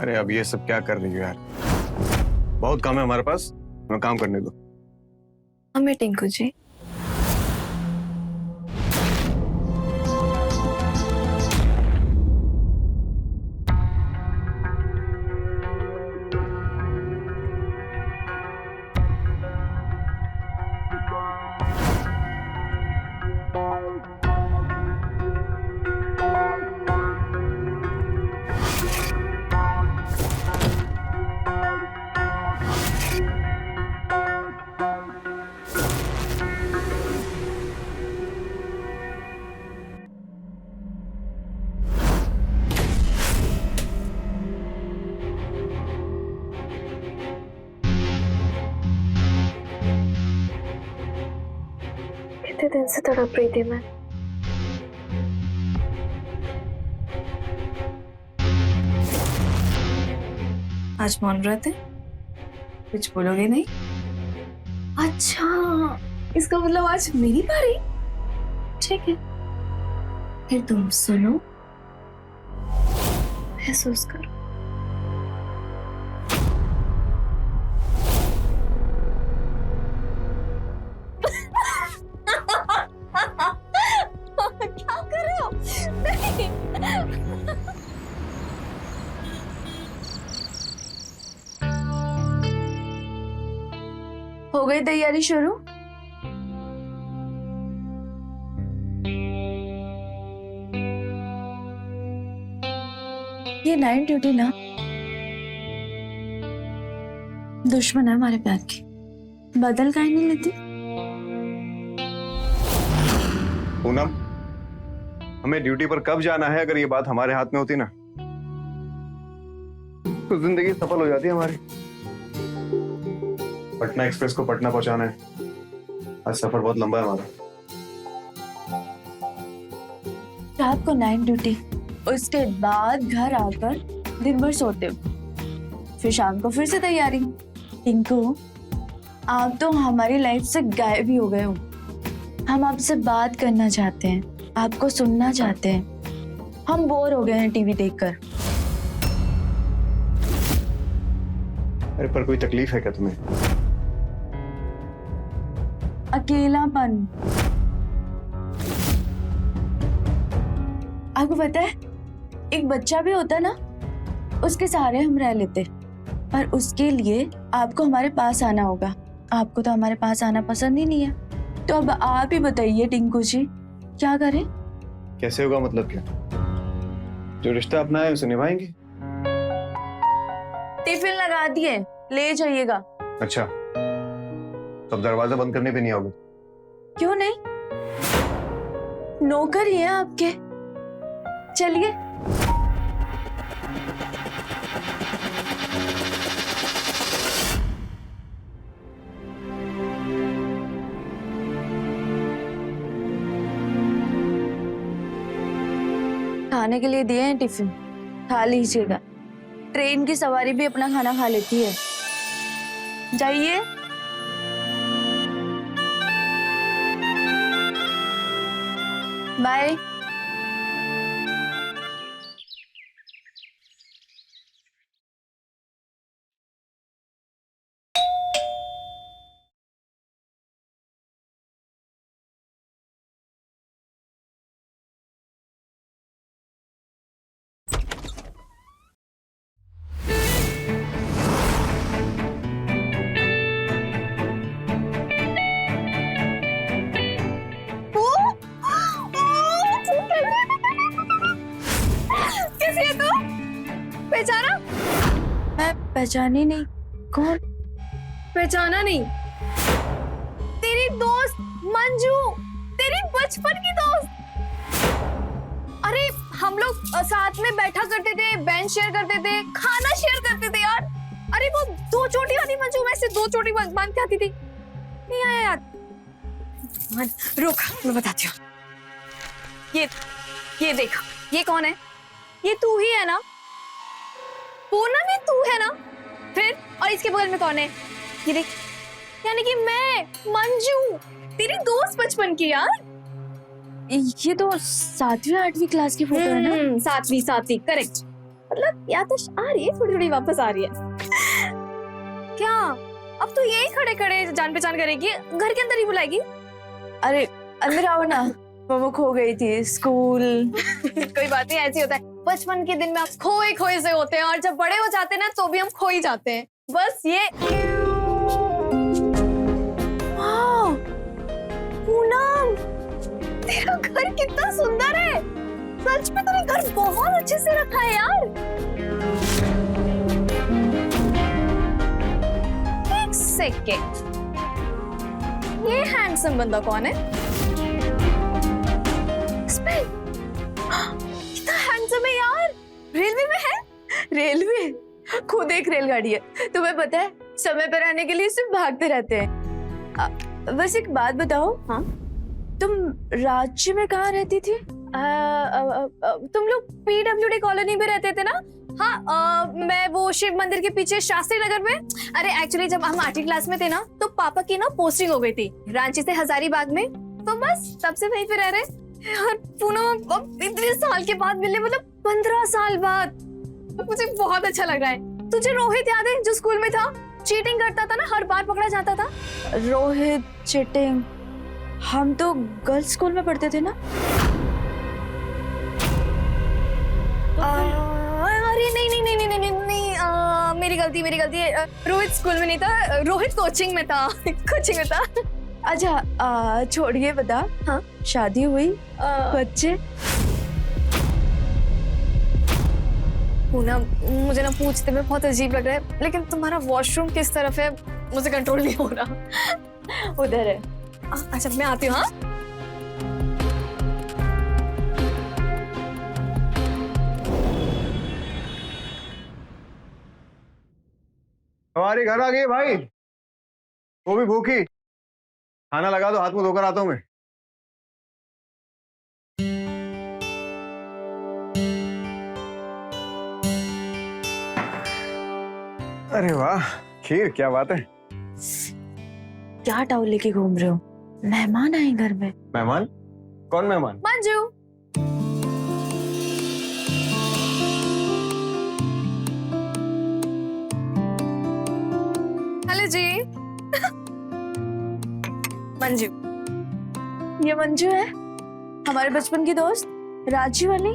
अरे अब ये सब क्या कर रही हो यार? बहुत काम है हमारे पास, हमें काम करने दो। हमें टिंकू जी। कितने दिन से तड़प रही थी मैं। आज मौन व्रत है, कुछ बोलोगे नहीं? अच्छा, इसका मतलब आज मेरी बारी। ठीक है, फिर तुम सुनो, महसूस करो। क्या कर रहे हो? नहीं। हो गई तैयारी शुरू? ये नाइट ड्यूटी ना दुश्मन है हमारे प्यार की, बदल काहे नहीं लेती? पूनम, हमें ड्यूटी पर कब जाना है? अगर ये बात हमारे हाथ में होती ना तो जिंदगी सफल हो जाती है हमारी। पटना एक्सप्रेस को पटना पहुंचाना है। आज सफर बहुत लंबा है हमारा। रात को नाइट ड्यूटी, उसके बाद घर आकर दिन भर सोते हो, फिर शाम को फिर से तैयारी। टिंकू, आप तो हमारी लाइफ से गायब ही हो गए हो। हम आपसे बात करना चाहते हैं, आपको सुनना चाहते हैं। हम बोर हो गए हैं टीवी देखकर। अरे पर कोई तकलीफ है क्या तुम्हें? अकेलापन। आपको पता है, एक बच्चा भी होता ना, उसके सहारे हम रह लेते, पर उसके लिए आपको हमारे पास आना होगा। आपको तो हमारे पास आना पसंद ही नहीं है, तो अब आप ही बताइए टिंकू जी, क्या करें? कैसे होगा मतलब क्या? जो रिश्ता अपना है उसे निभाएंगे। टिफिन लगा दिए, ले जाइएगा। अच्छा, तब दरवाजा बंद करने पे नहीं आओगे? क्यों नहीं, नौकर ही है आपके। चलिए। खाने के लिए दिए हैं टिफिन, खा लीजिएगा। ट्रेन की सवारी भी अपना खाना खा लेती है। जाइए। बाय। पहचाना? मैं पहचानी नहीं। कौन? पहचाना नहीं? तेरी दोस्त मंजू, तेरी बचपन की दोस्त। अरे हम लोग साथ में बैठा करते थे, बेंच शेयर करते थे, खाना शेयर करते थे यार। अरे वो 2 चोटी वाली मंजू, मैं से 2 चोटी बांध के आती थी। नहीं आया याद? रुक, मैं बताती हूँ। ये देख, ये कौन है? ये तू ही है ना? पूनम, ये तू है ना? फिर और इसके बगल में कौन है? ये देख, यानी कि मैं मंजू, तेरी दोस्त बचपन की यार। ये तो 7वीं 8वीं क्लास की फोटो है ना? 7वीं करेक्ट। मतलब याददाश्त आ रही है, थोड़ी थोड़ी वापस आ रही है। क्या अब तो यही खड़े खड़े जान पहचान करेगी, घर के अंदर ही बुलाएगी? अरे अंदर आओ ना। वो खो गई थी स्कूल। कोई बात नहीं, ऐसे होता है, बचपन के दिन में आप खोए खोए से होते हैं और जब बड़े हो जाते हैं ना तो भी हम खो ही जाते हैं। बस ये वाह, पूनम तेरा घर कितना सुंदर है। सच में तूने घर बहुत अच्छे से रखा है यार। एक सेकेंड, ये हैंडसम बंदा कौन है? इसमें कितना हैंडसम है यार। रेलवे में है? रेलवे खुद एक रेलगाड़ी है। तुम्हें पता है समय पर आने के लिए सिर्फ भागते रहते हैं। बस एक बात बताओ, हाँ? तुम राज्य में कहाँ रहती थी? तुम लोग PWD कॉलोनी में रहते थे ना? हाँ, मैं वो शिव मंदिर के पीछे शास्त्री नगर में। अरे एक्चुअली जब हम 8वीं क्लास में थे ना तो पापा की ना पोस्टिंग हो गई थी रांची से हजारीबाग में, तो बस तब से वहीं पे रह रहे। और पूनम अब इतने साल के बाद मिले, मतलब 15 साल बाद। मुझे बहुत अच्छा लग रहा है। तुझे रोहित याद है जो स्कूल में था, चीटिंग करता था ना, हर बार पकड़ा जाता था? रोहित चीटिंग? हम तो गर्ल्स स्कूल में पढ़ते थे ना। अरे नहीं नहीं नहीं नहीं नहीं नहीं, मेरी गलती मेरी गलती। रोहित स्कूल में नहीं था, रोहित कोचिंग में था। कोचिंग में था। अच्छा छोड़िए, बता। हाँ? शादी हुई, बच्चे? पूनम मुझे ना पूछते में बहुत अजीब लग रहा है, लेकिन तुम्हारा वॉशरूम किस तरफ है मुझे कंट्रोल नहीं हो रहा। उधर है। अच्छा मैं आती हूँ। हाँ हमारे घर आ गए भाई, वो भी भूखी। खाना लगा दो, हाथ मुंह धोकर आता हूं मैं। अरे वाह, खीर, क्या बात है। क्या टाउल लेके घूम रहे हो? मेहमान आए घर में। मेहमान? कौन मेहमान? मंजू। हेलो जी। मंजू। ये मंजू है, हमारे बचपन की दोस्त, रांची वाली।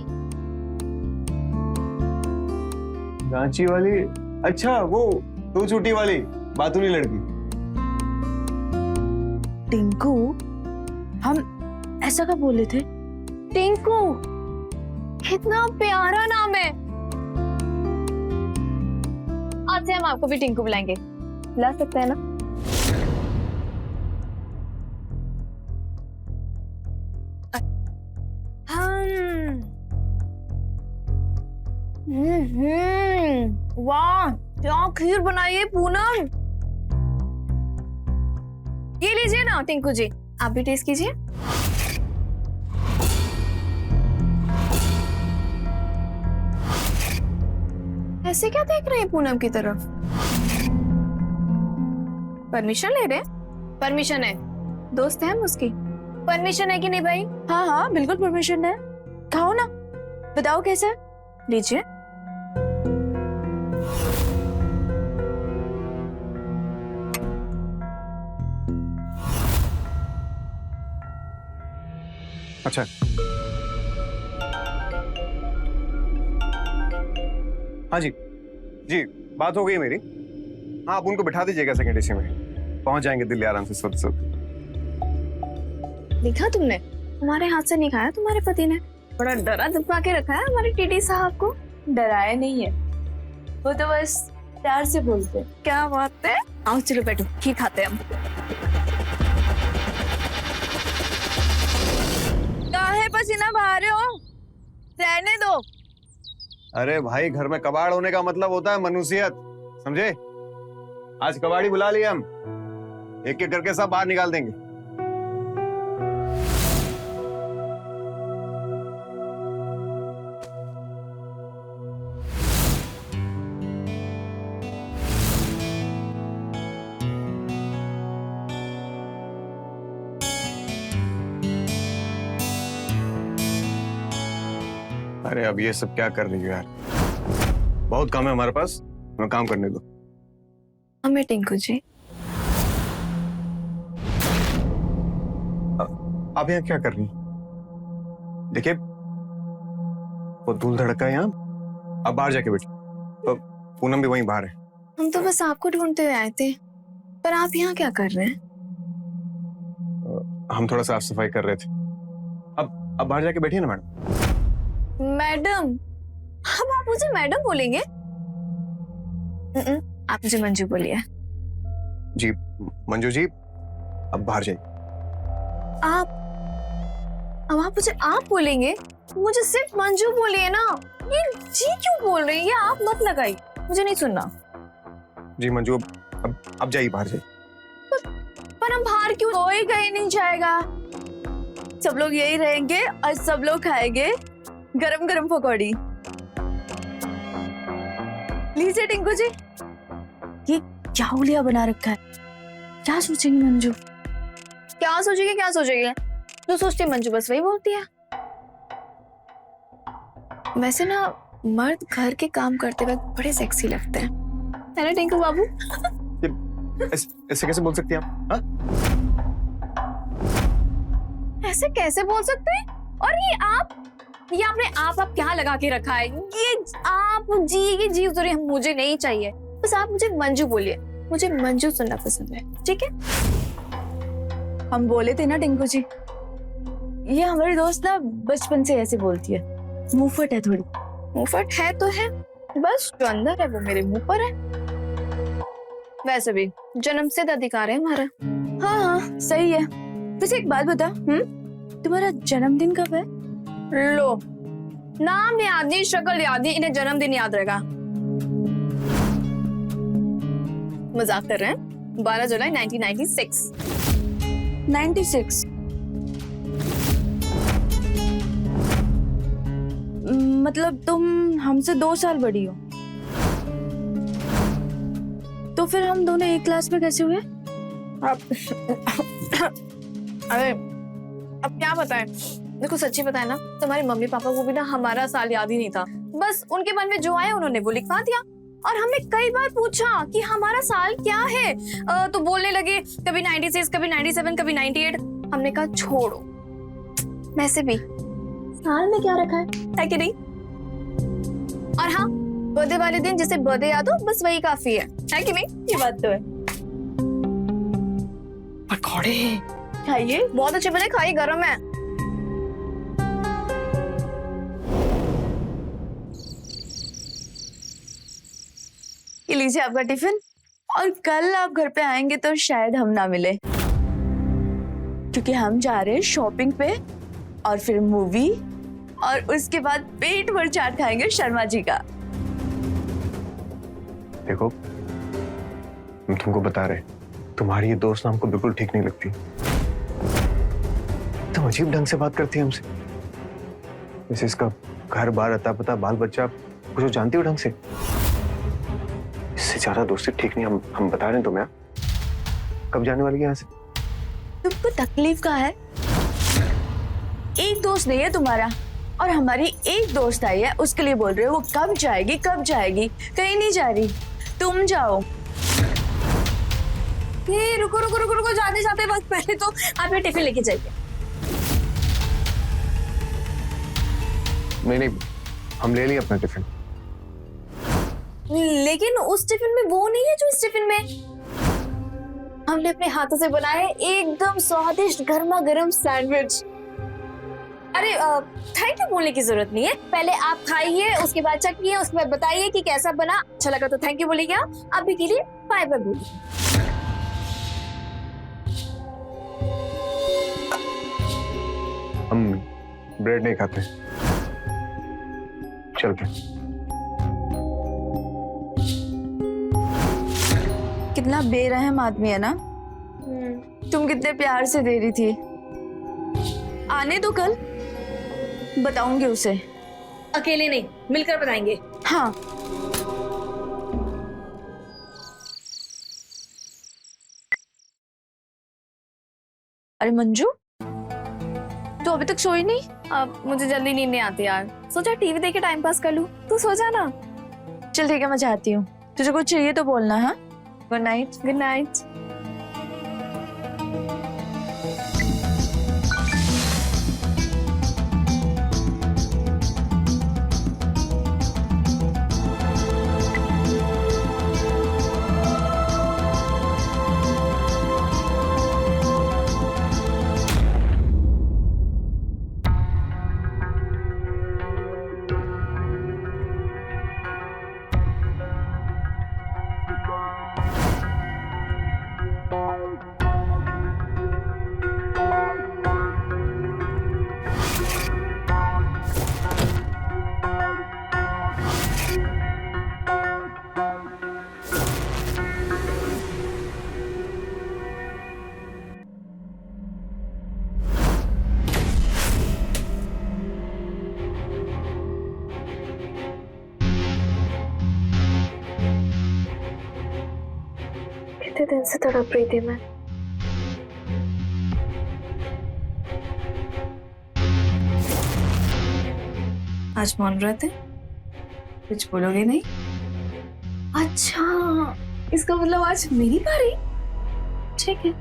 रांची वाली? अच्छा वो दो चोटी वाली बातूनी लड़की। टिंकू? हम ऐसा कब बोले थे? टिंकू, कितना प्यारा नाम है। आज से हम आपको भी टिंकू बुलाएंगे, बुला सकते हैं ना? वाह क्या खीर बनाई है पूनम। ये लीजिए ना टिंकू जी, आप भी टेस्ट कीजिए। ऐसे क्या देख रहे हैं पूनम की तरफ? परमिशन ले रहे? परमिशन है, दोस्त है हम उसकी। परमिशन है कि नहीं भाई? हाँ हाँ बिल्कुल परमिशन है। खाओ ना, बताओ कैसा है? लीजिए। अच्छा हाँ जी, जी बात हो गई मेरी। हाँ आप उनको बिठा दीजिएगा सेकेंड एसी में, पहुंच जाएंगे दिल्ली आराम से सुबह सुबह। देखा तुमने, तुम्हारे हाथ से नहीं खाया तुम्हारे पति ने। बड़ा डरा धमका के रखा है हमारे टीटी साहब को। डराया नहीं है, वो तो बस प्यार से बोलते हैं। क्या बात है। आओ चलो बैठो, खीर खाते हैं हम। काहे पसीना बहा रहे हो? रहने दो। अरे भाई घर में कबाड़ होने का मतलब होता है मनुष्यत, समझे? आज कबाड़ी बुला लिया हम, एक एक करके सब बाहर निकाल देंगे। अरे अब ये सब क्या कर रही हो यार? बहुत काम है हमारे पास, हमें काम करने दो। हमें टिंकू जी। आप यहाँ क्या कर रही हैं? देखिए वो धूल धड़का है यहाँ, आप बाहर जाके बैठिए। तो पूनम भी वहीं बाहर है। हम तो बस आपको ढूंढते हुए आए थे, पर आप यहाँ क्या कर रहे हैं? हम थोड़ा साफ सफाई कर रहे थे। अब बाहर जाके बैठिए ना मैडम। मैडम? अब आप मुझे मैडम बोलेंगे? आप मुझे मंजू बोलिए। जी मंजू जी, अब बाहर जाइए। अब आप मुझे आप बोलेंगे? मुझे सिर्फ मंजू बोलिए ना। ये जी क्यों बोल रही है? ये आप मत लगाइए, मुझे नहीं सुनना। जी मंजू, अब जाइए, बाहर जाइए। पर हम बाहर क्यों? कोई कहीं नहीं जाएगा, सब लोग यही रहेंगे और सब लोग खाएंगे गरम गरम पकौड़ी। लीजिए टिंकू जी। ये क्या हुलिया बना रखा है? क्या सोचेंगी मंजू? क्या सोचेगी? जो सोचती है मंजू बस वही बोलती है। वैसे ना मर्द घर के काम करते वक्त बड़े सेक्सी लगते हैं, है ना टिंकू बाबू? ऐसे कैसे बोल सकती हैं आप? हाँ? ऐसे कैसे बोल सकते हैं? और ये आपने आप क्या लगा के रखा है? ये आप जी की जी उतरी मुझे नहीं चाहिए, बस आप मुझे मंजू बोलिए। मुझे मंजू सुनना पसंद है, ठीक है? हम बोले थे ना टिंकू जी, ये हमारी दोस्त ना बचपन से ऐसे बोलती है। मुंहफट है थोड़ी। मुंहफट है तो है, बस जो अंदर है वो मेरे मुंह पर है। वैसे भी जन्मसिद्ध अधिकार है हमारा। हाँ सही है। वैसे एक बात बता, तुम्हारा जन्मदिन कब है? लो, नाम याद नहीं, शक्ल याद नहीं, इन्हें जन्मदिन याद रहेगा। मजाक कर रहे हैं? 12 जुलाई 1996। 96? मतलब तुम हमसे 2 साल बड़ी हो, तो फिर हम दोनों एक क्लास में कैसे हुए? अरे अब क्या बताएं? देखो सच्ची बताए ना, तुम्हारे मम्मी पापा को भी ना हमारा साल याद ही नहीं था। बस उनके मन में जो आया उन्होंने वो लिखवा दिया, और हमने कई बार पूछा कि हमारा साल क्या है, तो बोलने लगे कभी 96, कभी 97, कभी 98। हमने कहा छोड़ो, वैसे भी साल में क्या रखा है कि नहीं? और हाँ, बर्थडे वाले दिन जिसे बर्थडे याद हो बस वही काफी है कि नहीं? ये बात तो है। पकौड़े खाइए, बहुत अच्छे बने, खाइए, गरम है। ये लीजिए आपका टिफिन, और कल आप घर पे आएंगे तो शायद हम ना मिले, क्योंकि हम जा रहे हैं शॉपिंग पे, और फिर मूवी, और उसके बाद पेट भर चाट खाएंगे शर्मा जी का। देखो, हम तुमको बता रहे, तुम्हारी ये दोस्त हमको बिल्कुल ठीक नहीं लगती। तुम अजीब ढंग से बात करती है हमसे, जैसे इसका घर बार, अता पता, बाल बच्चा कुछ जानती हो ढंग से। इससे ज्यादा दोस्ती ठीक नहीं, हम बता रहे हैं तुम्हें। कब जाने वाली है यहाँ से? तुमको तकलीफ का है? एक दोस्त नहीं है तुम्हारा, और हमारी एक दोस्त आई है, उसके लिए बोल रहे हो वो कब जाएगी कब जाएगी? कहीं नहीं जा रही, तुम जाओ। ये रुको रुको रुको रुको, जाते जाते वक्त पहले तो आप ये टिफिन लेके जाइए। नहीं, हम ले लिए अपना टिफिन। लेकिन उस टिफिन में वो नहीं है जो इस टिफिन में। हमने अपने हाथों से बनाया है एकदम स्वादिष्ट गर्मा गर्म सैंडविच। अरे थैंक यू बोलने की जरूरत नहीं है, पहले आप खाइए, उसके बाद चखिए, उसके बाद बताइए कि कैसा बना। अच्छा लगा तो थैंक यू बोलिए, आप अभी के लिए बाय बाय बोलिए। हम ब्रेड नहीं खाते, चलते। कितना बेरहम आदमी है ना। तुम कितने प्यार से दे रही थी। आने दो, कल बताऊंगी उसे। अकेले नहीं, मिलकर बताएंगे। हाँ। अरे मंजू, तू अभी तक सोई नहीं? अब मुझे जल्दी नींद नहीं आती यार, सोचा टीवी देख के टाइम पास कर लूं। तू सो जा ना। चल ठीक है, मैं जाती हूँ। तुझे कुछ चाहिए तो बोलना। हाँ, गुड नाइट। Good night. कितने दिन से तड़प रही थी मैं। आज मौन व्रत है, कुछ बोलोगे नहीं? अच्छा, इसका मतलब आज मेरी बारी। ठीक है,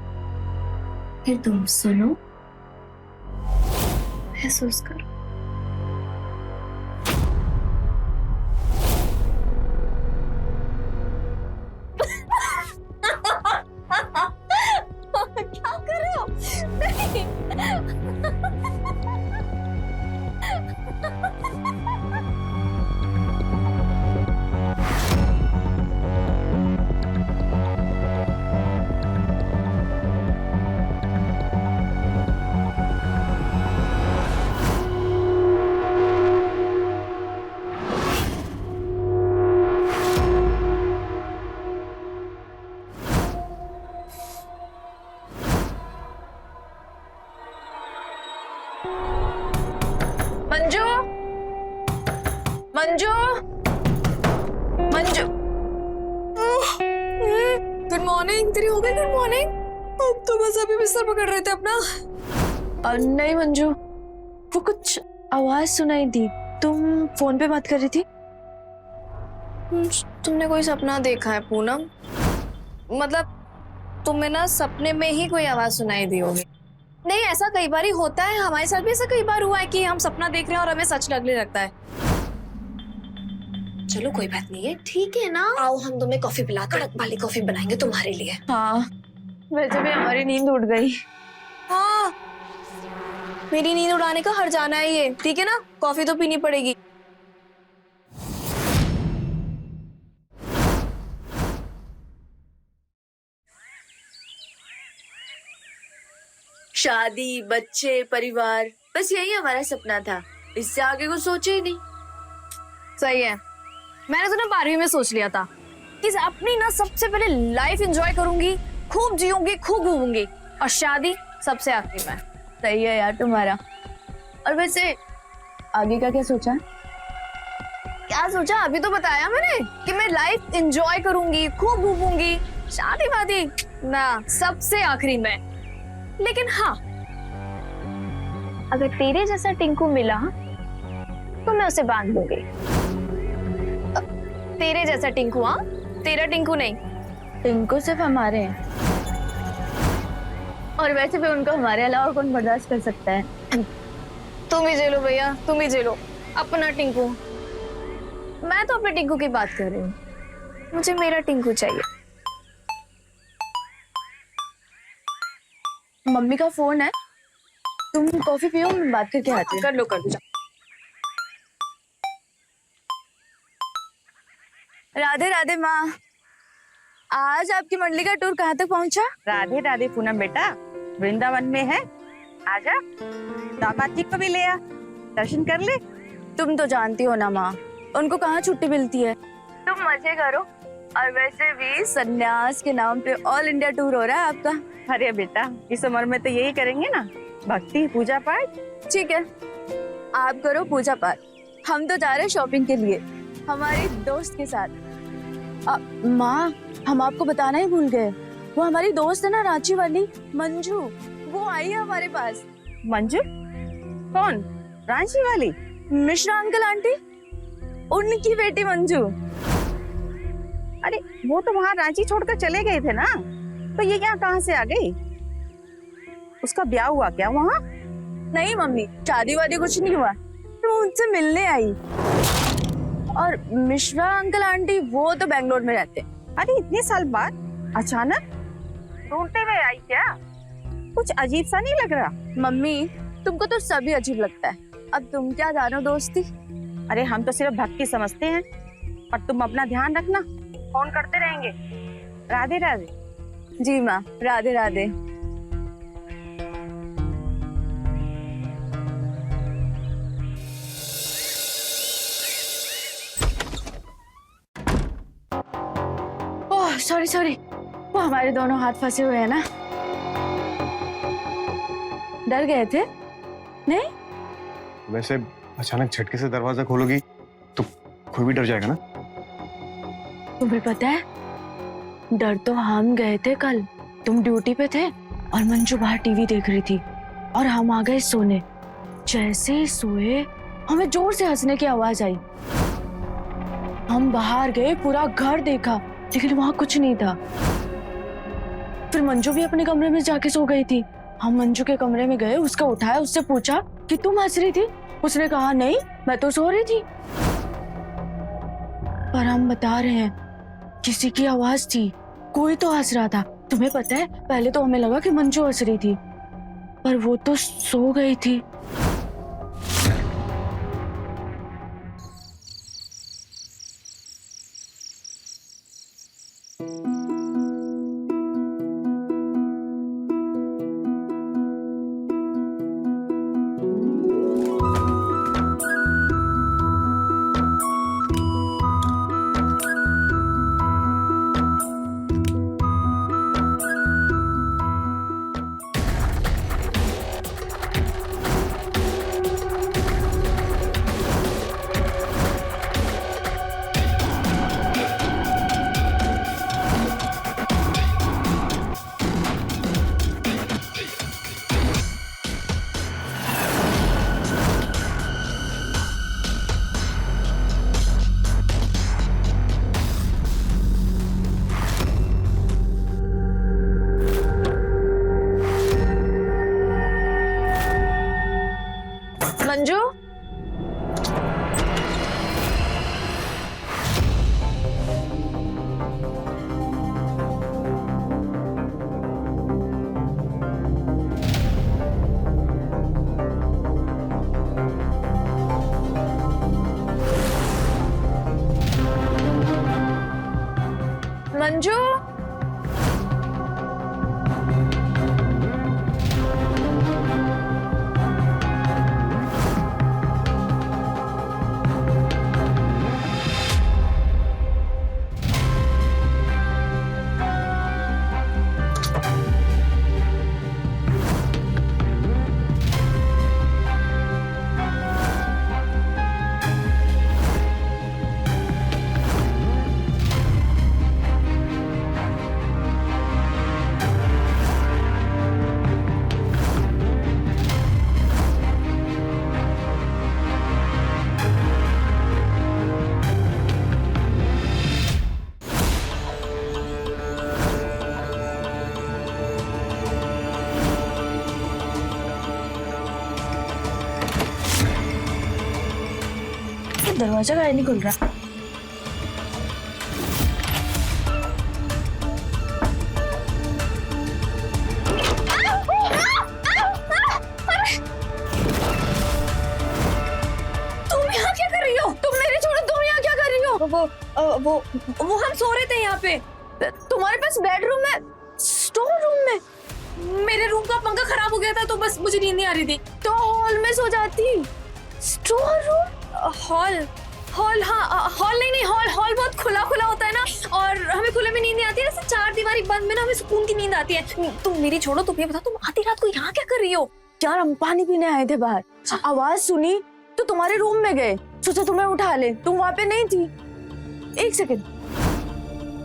फिर तुम सुनो, महसूस करो। क्या कर रहे हो? नहीं। मंजू, मंजू, मंजू। Good morning. तेरी हो गई गुड मॉर्निंग? अब तो बस अभी बिस्तर पकड़ रहे थे अपना। नहीं मंजू, वो कुछ आवाज सुनाई दी। तुम फोन पे बात कर रही थी? तुमने कोई सपना देखा है पूनम? मतलब तुम्हें ना सपने में ही कोई आवाज सुनाई दी होगी। नहीं, ऐसा कई बार ही होता है, हमारे साथ भी ऐसा कई बार हुआ है कि हम सपना देख रहे हैं और हमें सच लगने लगता है। चलो कोई बात नहीं है, ठीक है ना? आओ हम तुम्हें कॉफी पिला, कड़क वाली कॉफी बनाएंगे तुम्हारे लिए। हाँ, वैसे भी हमारी नींद उड़ गई। हाँ, मेरी नींद उड़ाने का हर जाना है ये, ठीक है ना? कॉफी तो पीनी पड़ेगी। शादी, बच्चे, परिवार, बस यही हमारा सपना था। इससे आगे कुछ सोचे ही नहीं। सही है, मैंने तो ना 12वीं में सोच लिया था कि अपनी ना सबसे पहले लाइफ एंजॉय करूंगी, खूब जीऊंगी, खूब घूमूंगी, और शादी सबसे आखिरी में। सही है यार तुम्हारा। और वैसे आगे का क्या सोचा? क्या सोचा? अभी तो बताया मैंने कि मैं लाइफ एंजॉय करूंगी, खूब घूमूंगी, शादी वादी ना सबसे आखिरी में। लेकिन हाँ, अगर तेरे जैसा टिंकू मिला तो मैं उसे बांध दूंगी। तेरे जैसा टिंकू? हाँ, तेरा टिंकू नहीं। टिंकू सिर्फ हमारे हैं, और वैसे भी उनको हमारे अलावा कौन बर्दाश्त कर सकता है। तुम ही झेलो भैया, तुम ही झेलो अपना टिंकू। मैं तो अपने टिंकू की बात कर रही हूँ, मुझे मेरा टिंकू चाहिए। मम्मी का फोन है, तुम कॉफी पियो, मैं बात करके आती हूँ। कर लो कर लो। राधे राधे माँ। आज आपकी मंडली का टूर कहाँ तक पहुँचा? राधे राधे पूनम बेटा, वृंदावन में है, आजा। दामाद जी को भी ले आ, दर्शन कर ले। तुम तो जानती हो ना माँ, उनको कहाँ छुट्टी मिलती है। तुम मजे करो। और वैसे भी सन्यास के नाम पे ऑल इंडिया टूर हो रहा है आपका। अरे बेटा, इस उम्र में तो यही करेंगे ना, भक्ति पूजा पाठ। ठीक है, आप करो पूजा पाठ, हम तो जा रहे हैं शॉपिंग के लिए हमारी दोस्त के साथ। माँ, हम आपको बताना ही भूल गए, वो हमारी दोस्त है ना रांची वाली, मंजू, वो आई है हमारे पास। मंजू? कौन? रांची वाली? मिश्रा अंकल आंटी, उनकी बेटी मंजू। अरे वो तो वहां रांची छोड़कर चले गए थे ना, तो ये यहाँ कहाँ से आ गई? उसका ब्याह हुआ क्या वहाँ? नहीं मम्मी, शादी वादी कुछ नहीं हुआ, तो उनसे मिलने आई। और मिश्रा अंकल आंटी वो तो बेंगलोर में रहते हैं। अरे इतने साल बाद अचानक ढूंढते हुए आई क्या? कुछ अजीब सा नहीं लग रहा? मम्मी तुमको तो सभी अजीब लगता है, अब तुम क्या जानो दोस्ती। अरे हम तो सिर्फ भक्ति समझते हैं, और तुम अपना ध्यान रखना, फोन करते रहेंगे। राधे राधे। जी माँ, Radhe Radhe. Oh sorry sorry, वो हमारे दोनों हाथ फंसे हुए हैं ना। डर गए थे? नहीं? वैसे अचानक झटके से दरवाजा खोलोगी तो कोई भी डर जाएगा ना। तुम्हें पता है, डर तो हम गए थे कल। तुम ड्यूटी पे थे और मंजू बाहर टीवी देख रही थी और हम आ गए सोने। जैसे ही सोए हमें जोर से हंसने की आवाज आई। हम बाहर गए, पूरा घर देखा, लेकिन वहां कुछ नहीं था। फिर मंजू भी अपने कमरे में जाके सो गई थी। हम मंजू के कमरे में गए, उसका उठाया, उससे पूछा कि तुम हंस रही थी? उसने कहा नहीं, मैं तो सो रही थी। पर हम बता रहे हैं, किसी की आवाज थी, कोई तो हंस रहा था। तुम्हें पता है, पहले तो हमें लगा कि मंजू हंस रही थी, पर वो तो सो गई थी। मंजू, मंजू, दरवाजा काहे नहीं खुल रहा? तुम यहाँ क्या कर रही हो? तुम मेरे छोड़ो, तुम यहाँ क्या कर रही हो? वो हम सो रहे थे यहाँ पे। तुम्हारे पास बेडरूम में, स्टोर रूम में? मेरे रूम का पंखा खराब हो गया था तो बस मुझे नींद नहीं आ रही थी, तो हॉल में सो जाती। Store room? हॉल? हॉल? हाँ, हॉल नहीं, हॉल बहुत खुला खुला होता है ना, और हमें खुले में नींद नहीं आती है। ऐसे चार दीवारी बंद में ना हमें सुकून की नींद आती है। तुम मेरी छोड़ो, तुम ये बताओ, तुम आधी रात को यहाँ क्या कर रही हो? यार हम पानी पीने आए थे बाहर, आवाज सुनी तो तुम्हारे रूम में गए, सोचा तुम्हें उठा ले, तुम वहां पे नहीं थी। एक सेकंड,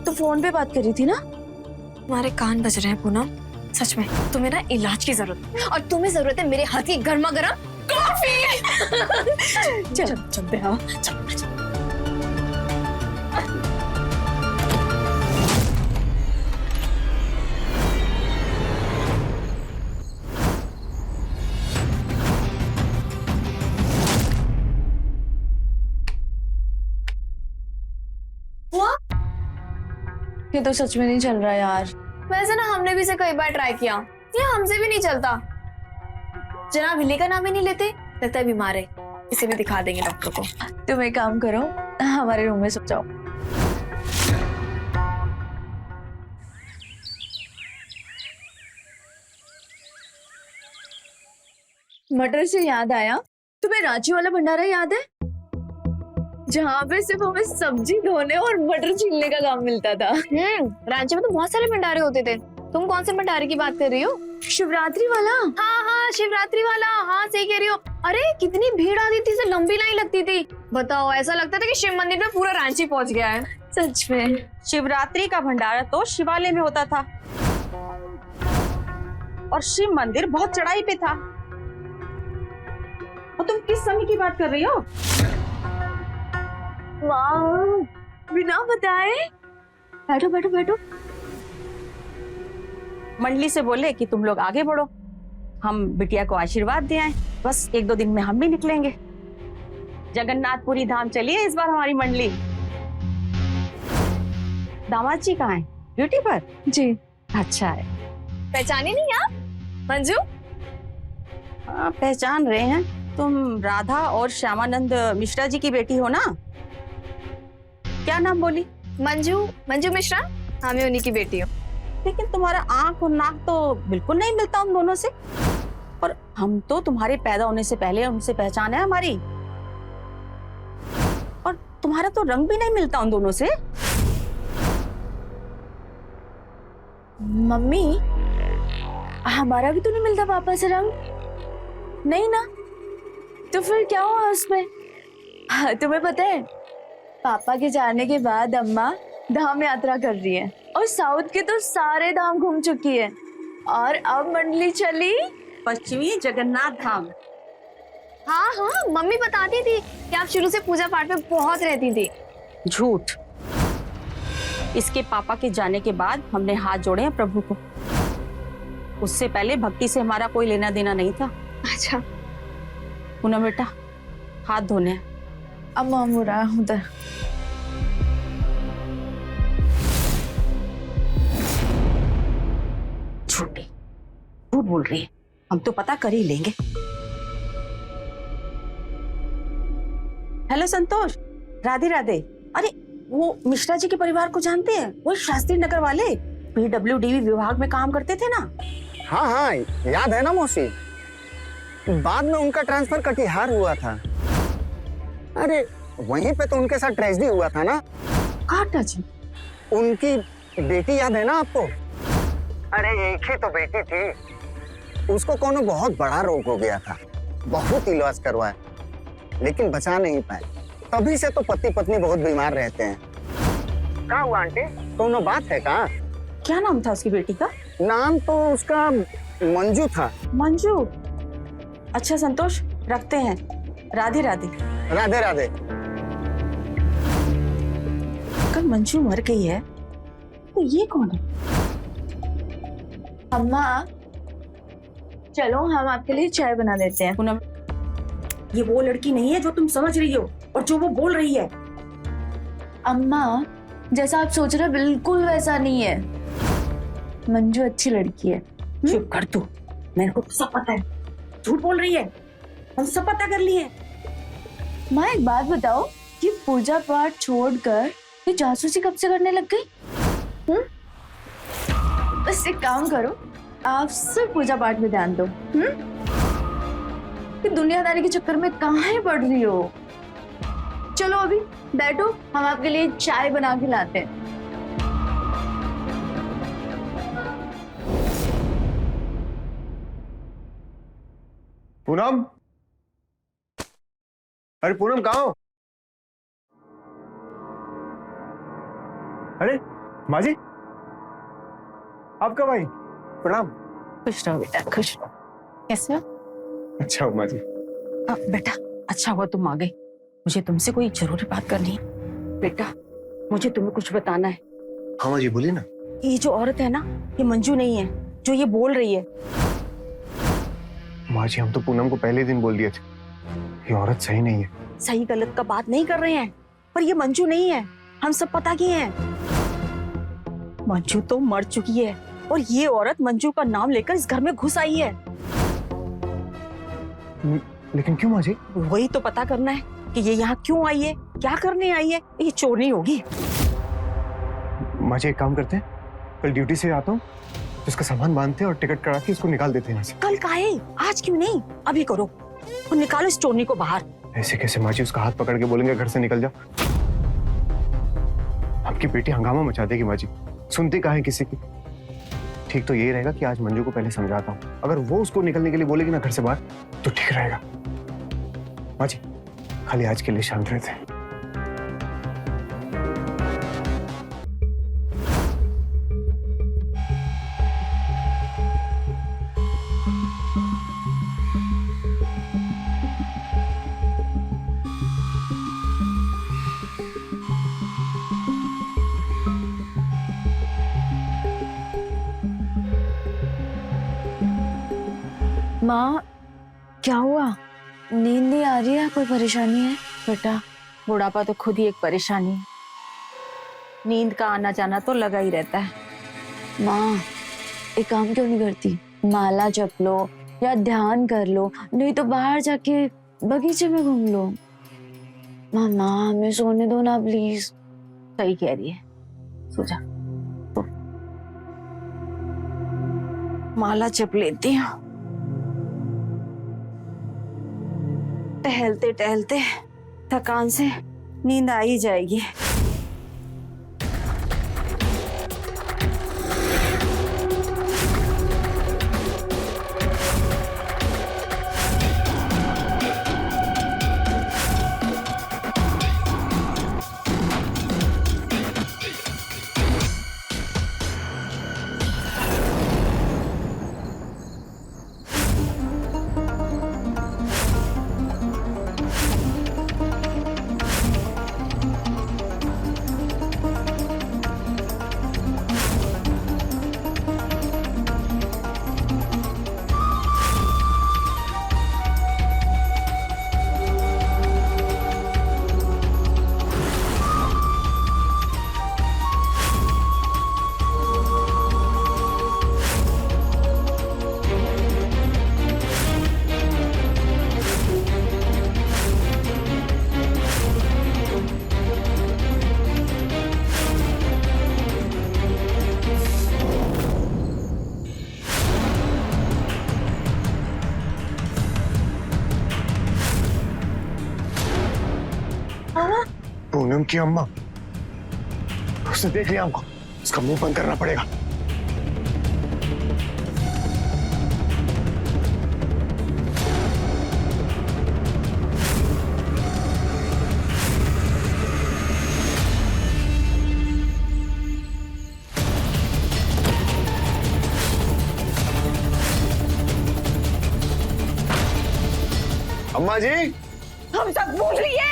तो फोन पे बात कर रही थी ना? तुम्हारे कान बज रहे हैं पूनम, सच में तुम्हें ना इलाज की जरूरत है, और तुम्हें जरूरत है मेरे हाथ की गर्मा गर्म कॉफी। चल चल चल। ये तो सच में नहीं चल रहा यार। वैसे ना हमने भी इसे कई बार ट्राई किया, ये हमसे भी नहीं चलता। जनाब हिले का नाम ही नहीं लेते, लगता है बीमार है। इसे भी दिखा देंगे डॉक्टर को। तुम एक काम करो, हमारे रूम में सो जाओ। मटर से याद आया, तुम्हें रांची वाला भंडारा याद है जहाँ पे सिर्फ हमें सब्जी धोने और मटर छीलने का काम मिलता था? रांची में तो बहुत सारे भंडारे होते थे। तुम कौन से भंडारे की बात कर रही हो? शिवरात्रि वाला। हाँ हाँ, शिवरात्रि वाला। हाँ सही कह रही हो। अरे कितनी भीड़ आती थी, से लंबी लाइन लगती थी। बताओ, ऐसा लगता था कि शिव मंदिर में पूरा रांची पहुंच गया है। सच में शिवरात्रि का भंडारा तो शिवालय में होता था और शिव मंदिर बहुत चढ़ाई पे था। और तुम किस समय की बात कर रही हो? वाह, बिना बताए। बैठो बैठो बैठो। मंडली से बोले कि तुम लोग आगे बढ़ो, हम बिटिया को आशीर्वाद दे आए। बस 1-2 दिन में हम भी निकलेंगे। जगन्नाथपुरी धाम चलिए इस बार हमारी मंडली। दामाद जी कहाँ हैं? ड्यूटी पर? जी। अच्छा है। पहचानी नहीं आप मंजू? हाँ, पहचान रहे हैं। तुम राधा और श्यामानंद मिश्रा जी की बेटी हो ना? क्या नाम बोली? मंजू, मंजू मिश्रा। हाँ, मैं उन्हीं की बेटी हूँ। लेकिन तुम्हारा आंख और नाक तो बिल्कुल नहीं मिलता उन दोनों से। और हम तो तुम्हारे पैदा होने से पहले उनसे पहचान है हमारी। और तुम्हारा तो रंग भी नहीं मिलता उन दोनों से। मम्मी, हमारा भी तो नहीं मिलता पापा से रंग। नहीं ना, तो फिर क्या हुआ उसमें? हाँ, तुम्हें पता है, पापा के जाने के बाद अम्मा धाम यात्रा कर रही है और साउथ के तो सारे धाम घूम चुकी है। और अब मंडली चली पश्चिमी जगन्नाथ धाम। हाँ हाँ, मम्मी बताती थी कि आप शुरू से पूजा पाठ में बहुत रहती थी। झूठ। इसके पापा के जाने के बाद हमने हाथ जोड़े हैं प्रभु को। उससे पहले भक्ति से हमारा कोई लेना देना नहीं था। अच्छा पूनम बेटा, हाथ धोने हैं। अम्मा मुरा उधर। झूठी, झूठ बोल रही है। हम तो पता कर ही लेंगे। हेलो संतोष, राधे राधे। अरे वो मिश्रा जी के परिवार को जानते हैं? वो शास्त्री नगर वाले PWD विभाग में काम करते थे ना? हाँ हाँ, याद है ना मौसी। बाद में उनका ट्रांसफर कटिहार हुआ था। अरे वहीं पे तो उनके साथ ट्रेजेडी हुआ था ना। काटा जी, उनकी बेटी याद है ना आपको? अरे एक ही तो बेटी थी, उसको कोनो बहुत बड़ा रोग हो गया था। बहुत इलाज करवाया लेकिन बचा नहीं पाए। तभी से तो पति पत्नी बहुत बीमार रहते हैं। क्या हुआ आंटी, कोनो बात है का? क्या नाम था उसकी बेटी का? नाम तो उसका मंजू था। मंजू। अच्छा संतोष, रखते हैं। राधे राधे। राधे राधे। कल मंजू मर गई है तो ये कौन है? अम्मा चलो, हम आपके लिए चाय बना देते हैं। पूनम, ये वो लड़की नहीं है जो तुम समझ रही हो और जो वो बोल रही है। अम्मा, जैसा आप सोच रहे हो बिल्कुल वैसा नहीं है। मंजू अच्छी लड़की है। चुप कर तू, मेरे को सब पता है। झूठ बोल रही है, हम सब पता कर लिए। माँ एक बात बताओ, ये पूजा पाठ छोड़कर ये जासूसी कब से करने लग गई? बस एक काम करो, आप सब पूजा पाठ में ध्यान दो। कि दुनियादारी के चक्कर में कहाँ पड़ रही हो। चलो अभी बैठो, हम आपके लिए चाय बना के लाते हैं। पूनम, अरे पूनम कहाँ हो? अरे माँ जी, आप कब आई? प्रणाम। खुश रहो बेटा, खुश रहो। कैसे हो? अच्छा हो माँ जी। बेटा, अच्छा हुआ तुम आ गए। मुझे तुमसे कोई जरूरी बात करनी है। बेटा, मुझे तुम्हें कुछ बताना है। हाँ माँ जी, बोलिए ना। ये जो औरत है ना, ये मंजू नहीं है जो ये बोल रही है। माँ जी, हम तो पूनम को पहले दिन बोल दिए थे, ये औरत सही नहीं है। सही गलत का बात नहीं कर रहे हैं, पर ये मंजू नहीं है। हम सब पता किए हैं। मंजू तो मर चुकी है और ये औरत मंजू का नाम लेकर इस घर में घुस आई है। लेकिन क्यों माँ जी? वही तो पता करना है कि ये यहाँ क्यों आई है, क्या करने आई है। ये चोर नहीं होगी। माँ जी एक काम करते हैं, कल ड्यूटी से आता हूँ, इसका सामान बांधते हैं और टिकट करा के इसको निकाल देते हैं यहाँ से। कल काहे, आज क्यों नहीं, अभी करो और निकालो इस चोरनी को बाहर। ऐसे कैसे माँ जी? उसका हाथ पकड़ के बोलेंगे घर से निकल जा। आपकी बेटी हंगामा मचा देगी माँ जी, सुनती कहाँ है किसी की। ठीक तो यही रहेगा कि आज मंजू को पहले समझाता हूँ, अगर वो उसको निकलने के लिए बोलेगी ना घर से बाहर तो ठीक रहेगा। माँ जी खाली आज के लिए शांत रहते हैं। माँ क्या हुआ? नींद नहीं आ रही है? कोई परेशानी है? बेटा बुढ़ापा तो खुद ही एक परेशानी है, नींद का आना जाना तो लगा ही रहता है। माँ एक काम क्यों नहीं करती, माला जप लो या ध्यान कर लो, नहीं तो बाहर जाके बगीचे में घूम लो। माँ हमें सोने दो ना प्लीज। सही कह रही है, सो जा। तो माला जप लेती हूँ। टहलते टहलते थकान से नींद आ ही जाएगी। पूनम की अम्मा, उसने देख लिया हमको, उसका मुंह बंद करना पड़ेगा। अम्मा जी हम सब भूल लिए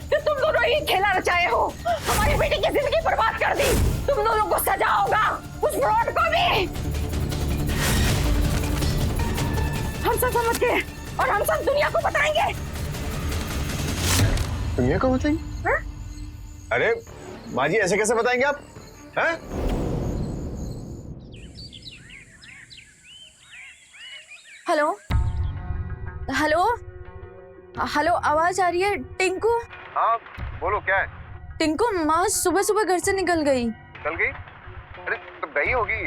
कि तुम दोनों ही खेला रचाए हो, हमारी बेटी की जिंदगी बर्बाद कर दी। तुम दोनों को सजा होगा, उस फ्रॉड को भी। हम सब समझ गए और हम सब दुनिया को बताएंगे। दुनिया को बताएंगे? अरे माँ जी ऐसे कैसे बताएंगे आप? हैं? हेलो हेलो हेलो, आवाज आ रही है? टिंकू? हाँ बोलो, क्या है? टिंकू, माँ सुबह सुबह घर से निकल गई। निकल गई? अरे तो गई होगी,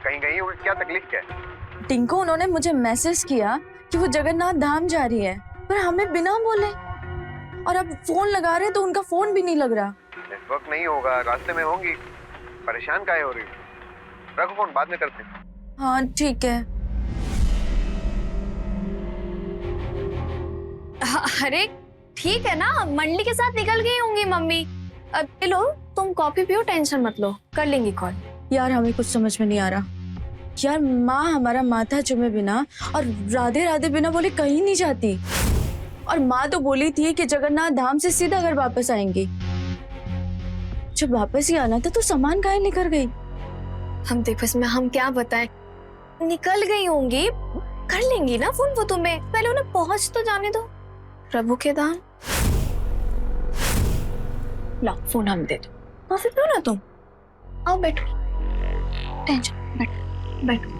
कहीं गई होगी, क्या तकलीफ क्या है? टिंकू, उन्होंने मुझे मैसेज किया कि वो जगन्नाथ धाम जा रही है, पर हमें बिना बोले। और अब फोन लगा रहे तो उनका फोन भी नहीं लग रहा। नेटवर्क नहीं होगा, रास्ते में होंगी, परेशान काहे हो रही? रखो फोन, बाद में करते हैं। हाँ ठीक है। अरे ठीक है ना, मंडली के साथ निकल गई होंगी मम्मी। लो तुम कॉफी पियो, टेंशन मत लो, कर लेंगी कॉल। यार हमें कुछ समझ में नहीं आ रहा यार, माँ हमारा माथा चुमे बिना और राधे राधे बिना बोले कहीं नहीं जाती। और माँ तो बोली थी कि जगन्नाथ धाम से सीधा घर वापस आएंगी। जब वापस ही आना था तो सामान काहे लेकर गई? हम देखो इसमें हम क्या बताएं, निकल गई होंगी, कर लेंगी ना फोन वो तुम्हें, पहले उन्हें पहुंच तो जाने दो। प्रभु के दान। ला फोन हम दे दो, कॉफी पियो ना तुम, आओ बैठो। टेंशन, बैठो बैठो,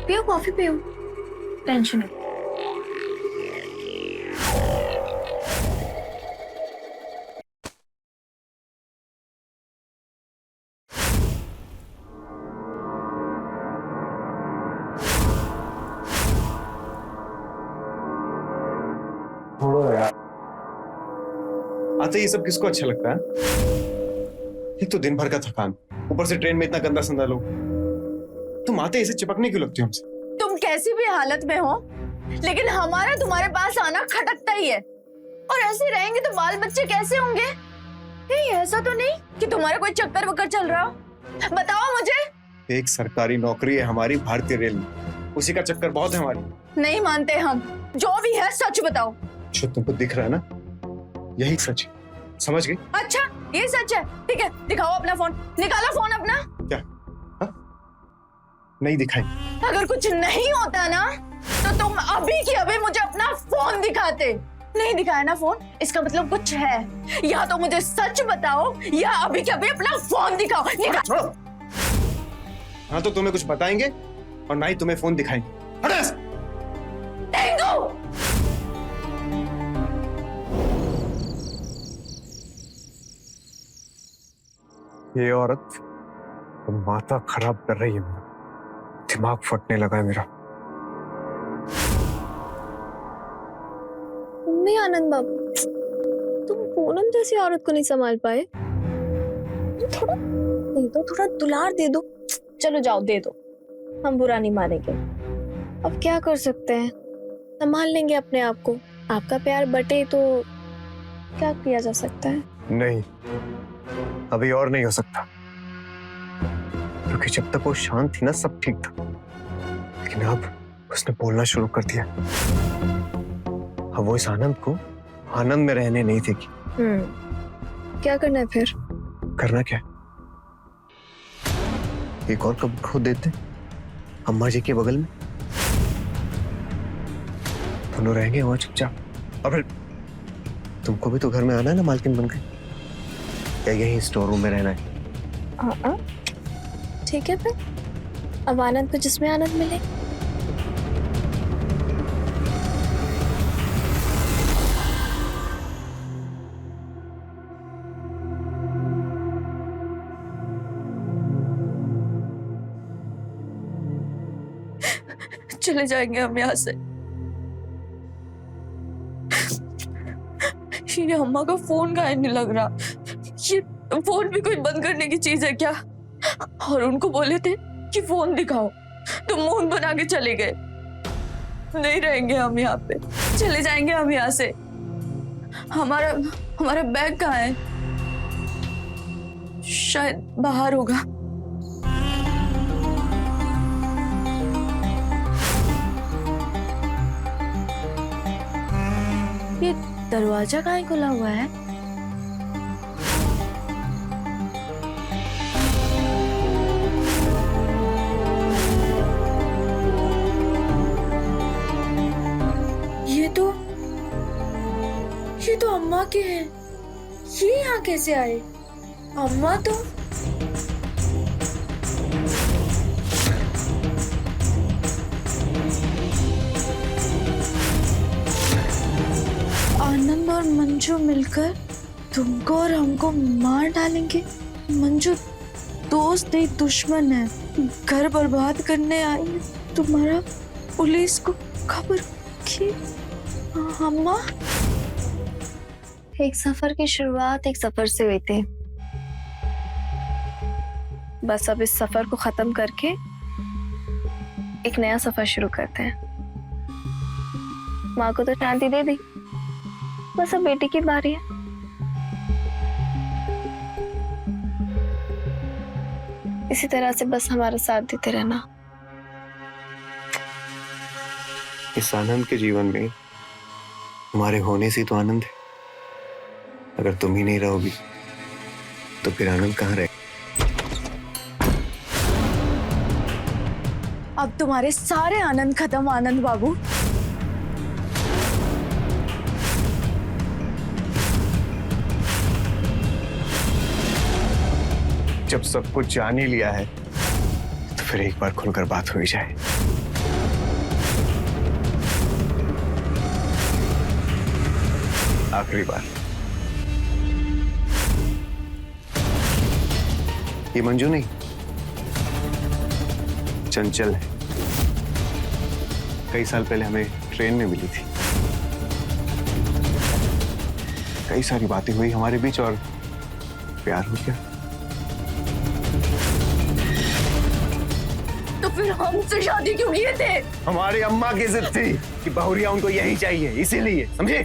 पियो कॉफी पियो, टेंशन है। छोड़ो यार, आते ये सब किसको अच्छा लगता है? एक तो दिन भर का थकान, ऊपर से ट्रेन में इतना गंदा संदा लोग। तुम आते ऐसे चिपकने क्यों लगती हो हमसे? तुम कैसी भी हालत में हो, लेकिन हमारा तुम्हारे पास आना खटकता ही है। और ऐसे रहेंगे तो बाल बच्चे कैसे होंगे? नहीं, ऐसा तो नहीं कि तुम्हारा कोई चक्कर वक्कर चल रहा हो? बताओ मुझे। एक सरकारी नौकरी है हमारी भारतीय रेल में, उसी का चक्कर बहुत है हमारी। नहीं मानते हम, जो भी है सच बताओ। जो तुमको दिख रहा है ना, यही सच है, समझ गई? अच्छा, ये सच है, ठीक है, दिखाओ अपना फोन, निकालो फोन अपना। क्या? हा? नहीं दिखाई? अगर कुछ नहीं होता ना तो तुम अभी की अभी मुझे अपना फोन दिखाते। नहीं दिखाया ना फोन, इसका मतलब कुछ है। या तो मुझे सच बताओ या अभी के अभी अपना फोन दिखाओ। छोड़ो। हाँ तो तुम्हें कुछ बताएंगे और ना ही तुम्हें फोन दिखाएंगे। हटो ऐसे। टेंगू! ये औरत तो माथा खराब कर रही है मेरा, दिमाग फटने लगा है मेरा। मम्मी आनंद बाबू, तुम पूनम जैसी औरत को नहीं संभाल पाए? थोड़ा दे दो, थोड़ा दुलार दे दो। चलो जाओ, दे दो, हम बुरा नहीं मानेंगे। अब क्या कर सकते हैं, संभाल लेंगे अपने आप को। आपका प्यार बटे तो क्या किया जा सकता है? नहीं, अभी और नहीं हो सकता, क्योंकि जब तक वो शांत थी ना सब ठीक था, लेकिन अब उसने बोलना शुरू कर दिया। अब वो इस आनंद को आनंद में रहने नहीं देगी। क्या करना है फिर? करना क्या? एक और कब्र खोद देते अम्मा जी के बगल में, दोनों रहेंगे वहां चुपचाप। और फिर तुमको भी तो घर में आना है ना मालकिन बनकर, या यही स्टोर रूम में रहना है? ठीक है फिर, अब आनंद को जिसमें आनंद मिले। चले जाएंगे हम यहाँ से। ये अम्मा का फोन गायब नहीं लग रहा। ये फोन भी कोई बंद करने की चीज है क्या? और उनको बोले थे कि फोन दिखाओ, तो मुंह बना के चले गए। नहीं रहेंगे हम यहाँ पे, चले जाएंगे हम यहाँ से। हमारा बैग कहाँ है? शायद बाहर होगा। ये दरवाजा कहाँ खुला हुआ है? ये तो अम्मा के हैं। ये यहाँ कैसे आए? अम्मा तो आनंद और मंजू मिलकर तुमको और हमको मार डालेंगे। मंजू दोस्त नहीं दुश्मन है, घर बर्बाद करने आई है। तुम्हारा पुलिस को खबर की? अम्मा, एक सफर की शुरुआत एक सफर से हुई थी। बस अब इस सफर को खत्म करके एक नया सफर शुरू करते हैं। माँ को तो शांति दे दी, बस अब बेटी की बारी है। इसी तरह से बस हमारा साथ देते रहना। इस आनंद के जीवन में तुम्हारे होने से तो आनंद है। अगर तुम ही नहीं रहोगी तो फिर आनंद कहाँ रहे? अब तुम्हारे सारे आनंद खत्म आनंद बाबू। जब सब कुछ जान ही लिया है तो फिर एक बार खुलकर बात हो ही जाए। आखिरी बार। ये मंजू नहीं, चंचल है। कई साल पहले हमें ट्रेन में मिली थी। कई सारी बातें हुई हमारे बीच और प्यार हो गया। तो फिर हमसे शादी क्यों किए थे? हमारी अम्मा की जिद थी कि बहुरिया उनको यही चाहिए, इसीलिए, समझे?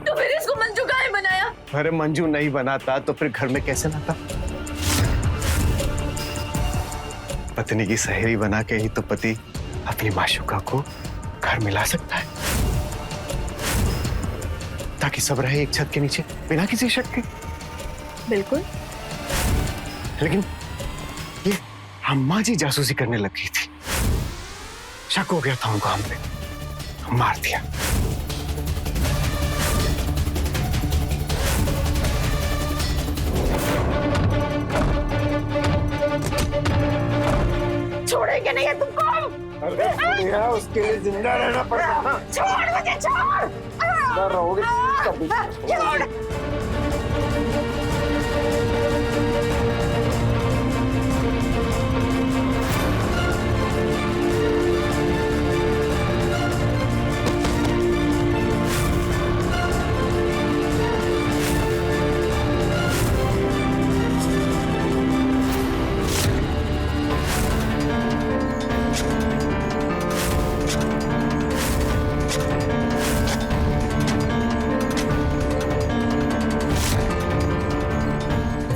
तो फिर इसको मंजू काहे बनाया? अरे मंजू नहीं बनाता तो फिर घर में कैसे लाता? पत्नी की सहेली बना के ही तो पति अपनी माशूका को घर में ला सकता है, ताकि सब रहे एक छत के नीचे बिना किसी शक के। बिल्कुल। लेकिन ये अम्मा जी जासूसी करने लग गई थी। शक हो गया था उनको हम पे, मार दिया। छोड़ेंगे नहीं है तुमको हम। अरे उसके लिए जिंदा रहना पड़ेगा ना। छोड़ मुझे, छोड़। रहोगे कभी। छोड़।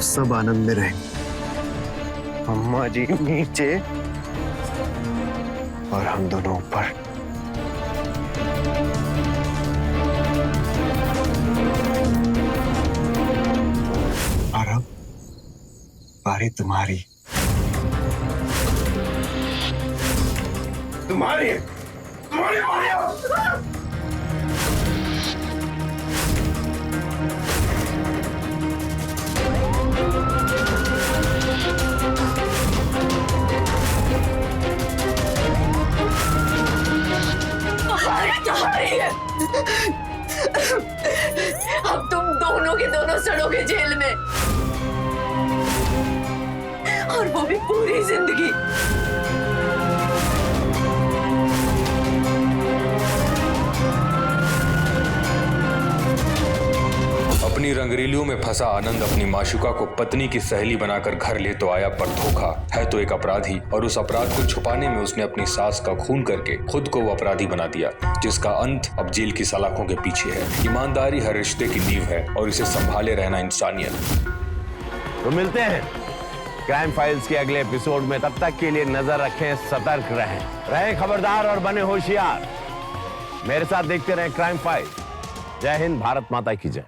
सब आनंद में रहेंगे। अम्मा जी नीचे और हम दोनों ऊपर। और अब बारी तुम्हारी। तुम्हारी तुम्हारी बारी अब। अब तुम दोनों के दोनों सड़ोगे जेल में, और वो भी पूरी जिंदगी। अपनी रंगरेलियों में फंसा आनंद अपनी माशुका को पत्नी की सहेली बनाकर घर ले तो आया, पर धोखा है तो एक अपराधी, और उस अपराध को छुपाने में उसने अपनी सास का खून करके खुद को वो अपराधी बना दिया, जिसका अंत अब जेल की सलाखों के पीछे है। ईमानदारी हर रिश्ते की नींव है और इसे संभाले रहना इंसानियत। तो मिलते हैं क्राइम फाइल्स के अगले एपिसोड में। तब तक के लिए नजर रखें, सतर्क रहें खबरदार और बने होशियार। मेरे साथ देखते रहें क्राइम फाइल। जय हिंद, भारत माता की जय।